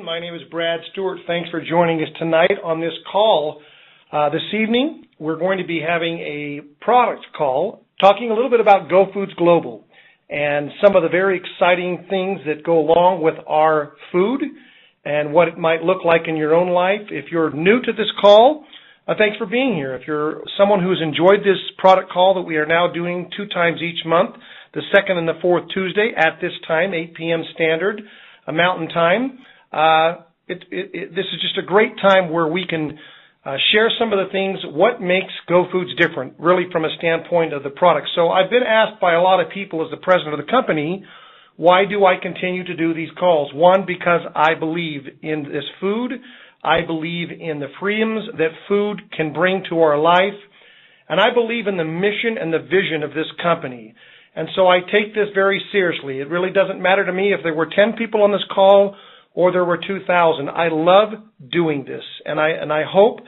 My name is Brad Stewart. Thanks for joining us tonight on this call. This evening, we're going to be having a product call, talking a little bit about Go Foods Global and some of the very exciting things that go along with our food and what it might look like in your own life. If you're new to this call, thanks for being here. If you're someone who's enjoyed this product call that we are now doing 2 times each month, the second and the fourth Tuesday at this time, 8 p.m. Standard Mountain Time, this is just a great time where we can share some of the things, what makes Go Foods different, really from a standpoint of the product. So I've been asked by a lot of people as the president of the company, why do I continue to do these calls? One, because I believe in this food. I believe in the freedoms that food can bring to our life. And I believe in the mission and the vision of this company. And so I take this very seriously. It really doesn't matter to me if there were 10 people on this call or there were 2,000. I love doing this, and I hope,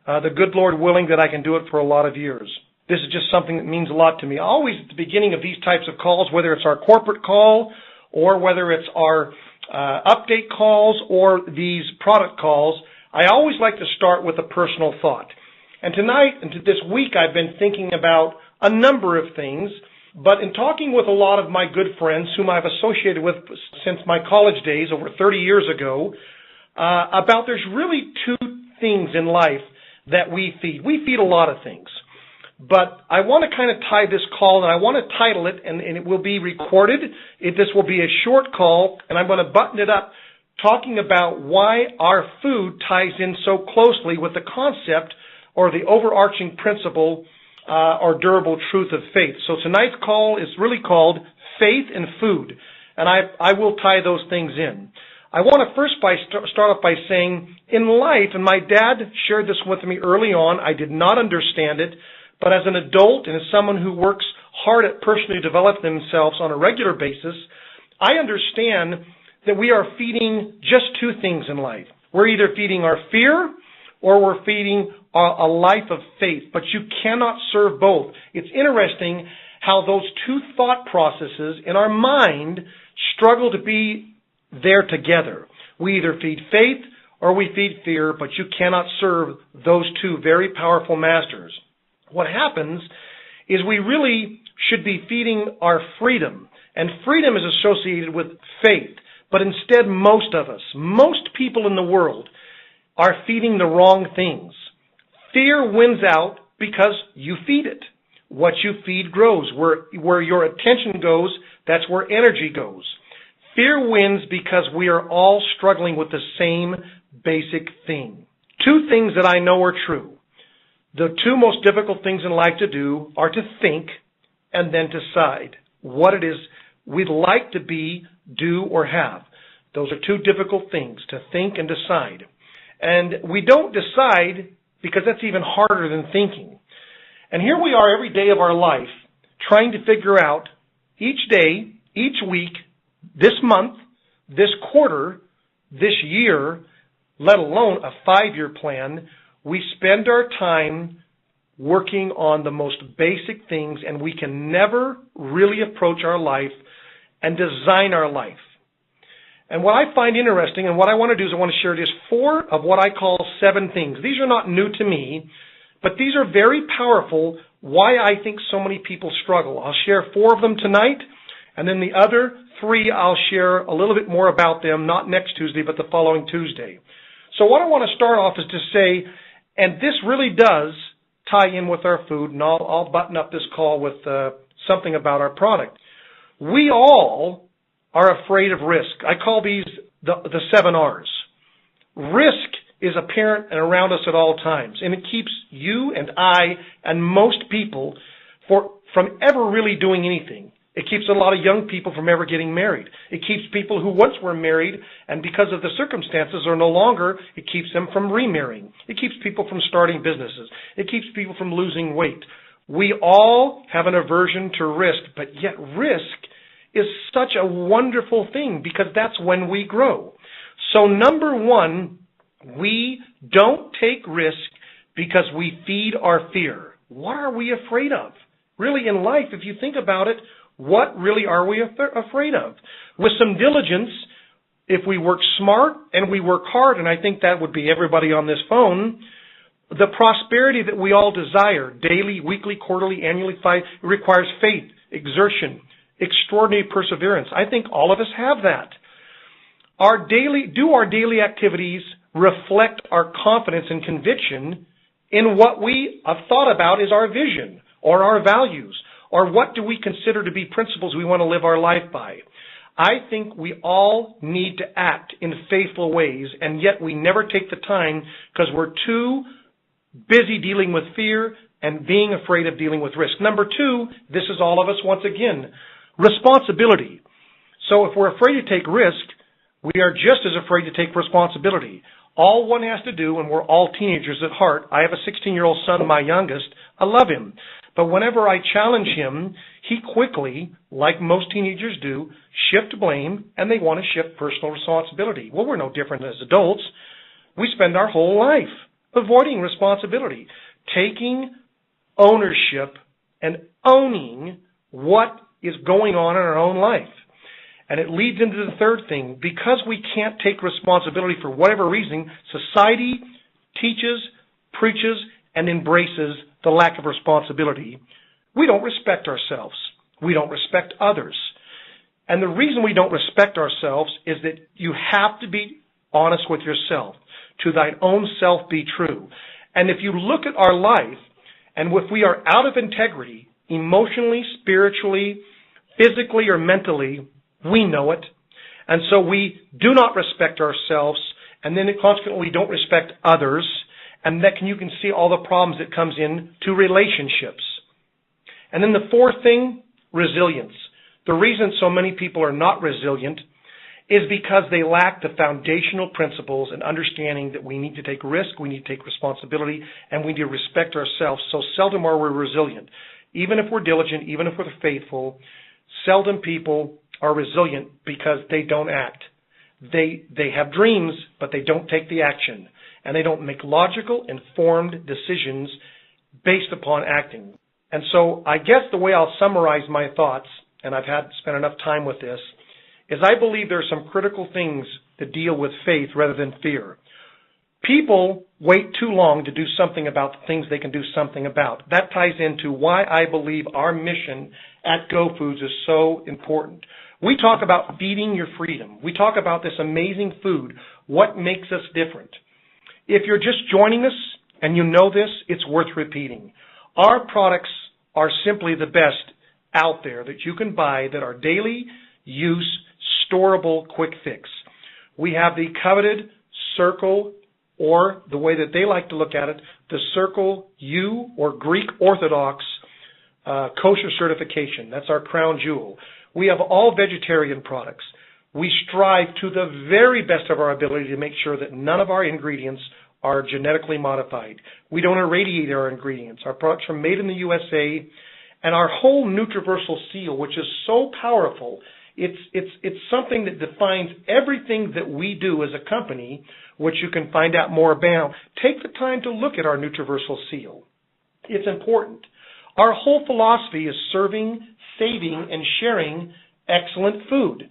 the good Lord willing, that I can do it for a lot of years. This is just something that means a lot to me. Always at the beginning of these types of calls, whether it's our corporate call or whether it's our update calls or these product calls, I always like to start with a personal thought. And tonight and this week I've been thinking about a number of things. But in talking with a lot of my good friends whom I've associated with since my college days over 30 years ago, about there's really 2 things in life that we feed. We feed a lot of things. But I want to kind of tie this call, and I want to title it, and it will be recorded. This will be a short call, and I'm going to button it up talking about why our food ties in so closely with the concept or the overarching principle or durable truth of faith. So tonight's call is really called Faith and Food, and I will tie those things in. I want to first start off by saying, in life, and my dad shared this with me early on, I did not understand it, but as an adult and as someone who works hard at personally developing themselves on a regular basis, I understand that we are feeding just 2 things in life. We're either feeding our fear or we're feeding a life of faith, but you cannot serve both. It's interesting how those 2 thought processes in our mind struggle to be there together. We either feed faith or we feed fear, but you cannot serve those 2 very powerful masters. What happens is we really should be feeding our freedom, and freedom is associated with faith, but instead most of us, most people in the world, are feeding the wrong things. Fear wins out because you feed it. What you feed grows. Where your attention goes, that's where energy goes. Fear wins because we are all struggling with the same basic thing. 2 things that I know are true. The 2 most difficult things in life to do are to think and then decide what it is we'd like to be, do, or have. Those are 2 difficult things, to think and decide. And we don't decide because that's even harder than thinking. And here we are every day of our life trying to figure out each day, each week, this month, this quarter, this year, let alone a 5-year plan. We spend our time working on the most basic things, and we can never really approach our life and design our life. And what I find interesting, and what I want to do is I want to share just 4 of what I call 7 things. These are not new to me, but these are very powerful, why I think so many people struggle. I'll share 4 of them tonight, and then the other 3 I'll share a little bit more about them, not next Tuesday, but the following Tuesday. So what I want to start off is to say, and this really does tie in with our food, and I'll button up this call with something about our product. We all are afraid of risk. I call these the 7 R's. Risk is apparent and around us at all times, and it keeps you and I and most people from ever really doing anything. It keeps a lot of young people from ever getting married. It keeps people who once were married and because of the circumstances are no longer, it keeps them from remarrying. It keeps people from starting businesses. It keeps people from losing weight. We all have an aversion to risk, but yet risk is such a wonderful thing because that's when we grow. So number 1, we don't take risk because we feed our fear. What are we afraid of? Really in life, if you think about it, what really are we afraid of? With some diligence, if we work smart and we work hard, and I think that would be everybody on this phone, the prosperity that we all desire, daily, weekly, quarterly, annually, requires faith, exertion, extraordinary perseverance. I think all of us have that. Do our daily activities reflect our confidence and conviction in what we have thought about as our vision or our values, or what do we consider to be principles we want to live our life by? I think we all need to act in faithful ways, and yet we never take the time because we're too busy dealing with fear and being afraid of dealing with risk. Number two, this is all of us once again, responsibility. So if we're afraid to take risk, we are just as afraid to take responsibility. All one has to do, and we're all teenagers at heart. I have a 16-year-old son, my youngest. I love him. But whenever I challenge him, he quickly, like most teenagers do, shift blame, and they want to shift personal responsibility. Well, we're no different as adults. We spend our whole life avoiding responsibility, taking ownership and owning what is going on in our own life. And it leads into the third thing. Because we can't take responsibility for whatever reason, society teaches, preaches, and embraces the lack of responsibility. We don't respect ourselves. We don't respect others. And the reason we don't respect ourselves is that you have to be honest with yourself. To thine own self be true. And if you look at our life, and if we are out of integrity, emotionally, spiritually, physically, or mentally, we know it. And so we do not respect ourselves, and then consequently we don't respect others, and you can see all the problems that comes in to relationships. And then the fourth thing, resilience. The reason so many people are not resilient is because they lack the foundational principles and understanding that we need to take risk, we need to take responsibility, and we need to respect ourselves. So seldom are we resilient. Even if we're diligent, even if we're faithful, seldom people are resilient because they don't act. They have dreams, but they don't take the action. And they don't make logical, informed decisions based upon acting. And so I guess the way I'll summarize my thoughts, and I've spent enough time with this, is I believe there are some critical things that deal with faith rather than fear. People wait too long to do something about the things they can do something about. That ties into why I believe our mission at Go Foods is so important. We talk about feeding your freedom. We talk about this amazing food, what makes us different. If you're just joining us and you know this, it's worth repeating. Our products are simply the best out there that you can buy that are daily use, storable, quick fix. We have the coveted Circle, or the way that they like to look at it, the Circle U or Greek Orthodox kosher certification. That's our crown jewel. We have all vegetarian products. We strive to the very best of our ability to make sure that none of our ingredients are genetically modified. We don't irradiate our ingredients. Our products are made in the USA, and our whole Nutriversal seal, which is so powerful, it's something that defines everything that we do as a company, which you can find out more about. Take the time to look at our Nutriversal seal. It's important. Our whole philosophy is serving, saving, and sharing excellent food.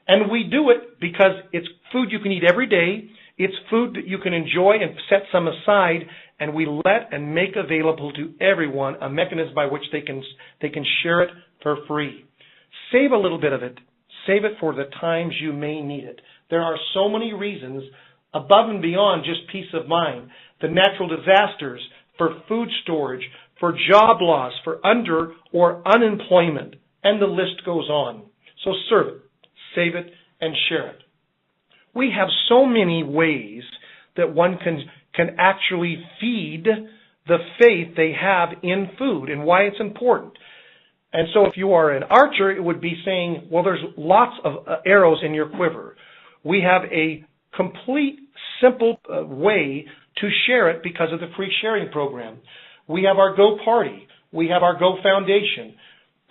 And we do it because it's food you can eat every day. It's food that you can enjoy and set some aside, and we let and make available to everyone a mechanism by which they can share it for free. Save a little bit of it. Save it for the times you may need it. There are so many reasons above and beyond just peace of mind. The natural disasters, for food storage, for job loss, for under or unemployment, and the list goes on. So serve it, save it, and share it. We have so many ways that one can actually feed the faith they have in food and why it's important. And so if you are an archer, it would be saying, well, there's lots of arrows in your quiver. We have a complete, simple way to share it because of the free sharing program. We have our Go Party. We have our Go Foundation.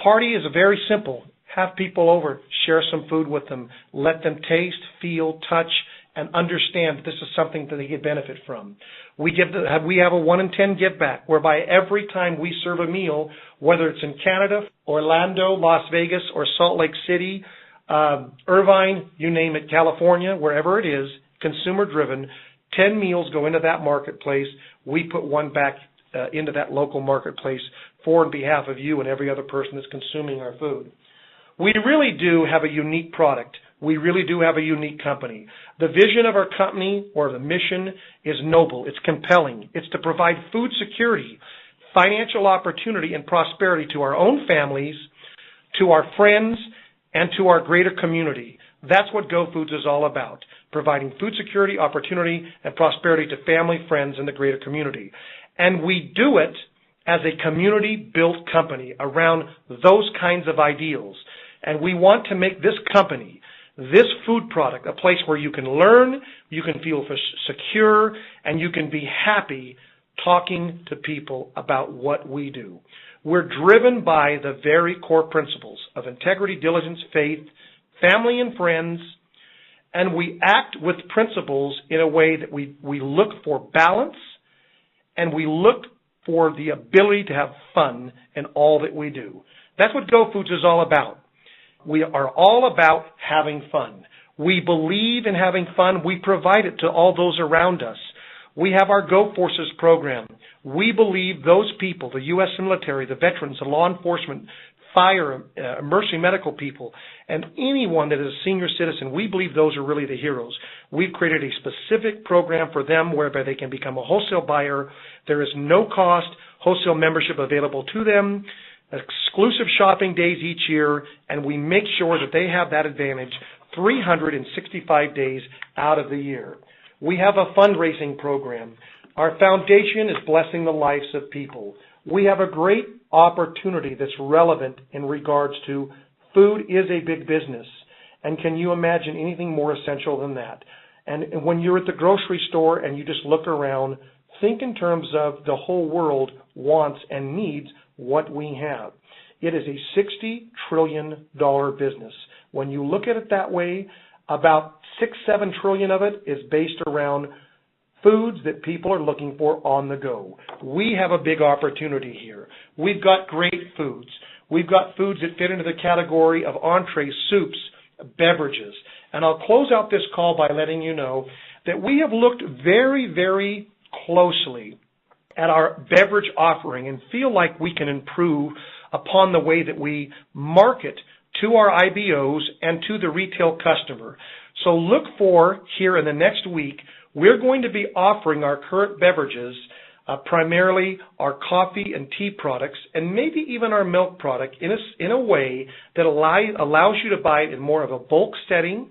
Party is very simple. Have people over, share some food with them, let them taste, feel, touch, and understand that this is something that they get benefit from. We have a 1 in 10 give back, whereby every time we serve a meal, whether it's in Canada, Orlando, Las Vegas, or Salt Lake City, Irvine, you name it, California, wherever it is, consumer-driven, 10 meals go into that marketplace. We put one back into that local marketplace for and behalf of you and every other person that's consuming our food. We really do have a unique product. We really do have a unique company. The vision of our company, or the mission, is noble. It's compelling. It's to provide food security, financial opportunity, and prosperity to our own families, to our friends, and to our greater community. That's what Go Foods is all about, providing food security, opportunity, and prosperity to family, friends, and the greater community. And we do it as a community-built company around those kinds of ideals. And we want to make this company, this food product, a place where you can learn, you can feel secure, and you can be happy talking to people about what we do. We're driven by the very core principles of integrity, diligence, faith, family and friends, and we act with principles in a way that we look for balance, and we look for the ability to have fun in all that we do. That's what Go Foods is all about. We are all about having fun. We believe in having fun. We provide it to all those around us. We have our Go Forces program. We believe those people, the U.S. military, the veterans, the law enforcement, fire, emergency medical people, and anyone that is a senior citizen, we believe those are really the heroes. We've created a specific program for them whereby they can become a wholesale buyer. There is no cost wholesale membership available to them, exclusive shopping days each year, and we make sure that they have that advantage 365 days out of the year. We have a fundraising program. Our foundation is blessing the lives of people. We have a great opportunity that's relevant in regards to food is a big business. And can you imagine anything more essential than that? And when you're at the grocery store and you just look around, think in terms of the whole world wants and needs what we have. It is a $60 trillion business. When you look at it that way, about $6-7 trillion of it is based around foods that people are looking for on the go. We have a big opportunity here. We've got great foods. We've got foods that fit into the category of entrees, soups, beverages. And I'll close out this call by letting you know that we have looked very, very closely at our beverage offering and feel like we can improve upon the way that we market to our IBOs and to the retail customer. So look for, here in the next week, we're going to be offering our current beverages, primarily our coffee and tea products, and maybe even our milk product in a way that allows you to buy it in more of a bulk setting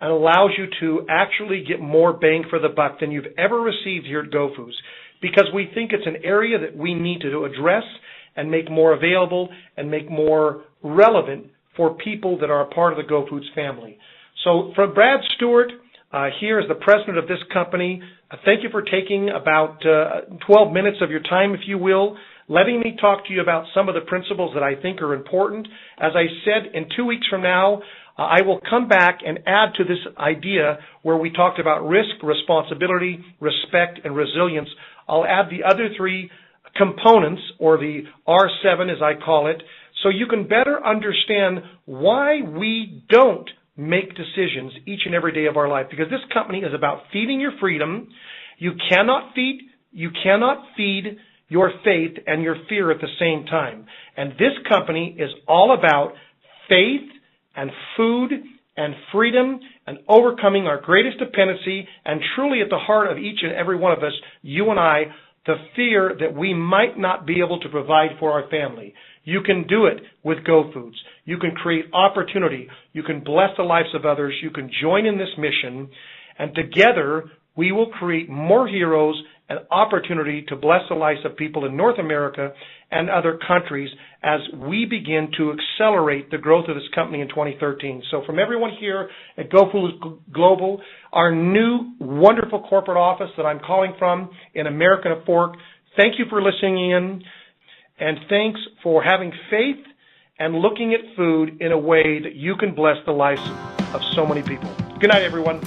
and allows you to actually get more bang for the buck than you've ever received here at Go Foods, because we think it's an area that we need to address and make more available and make more relevant for people that are a part of the Go Foods family. So from Brad Stewart, here as the president of this company, thank you for taking about 12 minutes of your time, if you will, letting me talk to you about some of the principles that I think are important. As I said, in 2 weeks from now, I will come back and add to this idea where we talked about risk, responsibility, respect, and resilience. I'll add the other three components, or the R7 as I call it, so you can better understand why we don't make decisions each and every day of our life. Because this company is about feeding your freedom. You cannot feed your faith and your fear at the same time. And this company is all about faith and food and freedom and overcoming our greatest dependency, and truly at the heart of each and every one of us, you and I, the fear that we might not be able to provide for our family. You can do it with Go Foods. You can create opportunity. You can bless the lives of others. You can join in this mission. And together, we will create more heroes and opportunity to bless the lives of people in North America and other countries as we begin to accelerate the growth of this company in 2013. So from everyone here at Go Foods Global, our new wonderful corporate office that I'm calling from in American Fork, thank you for listening in. And thanks for having faith and looking at food in a way that you can bless the lives of so many people. Good night, everyone.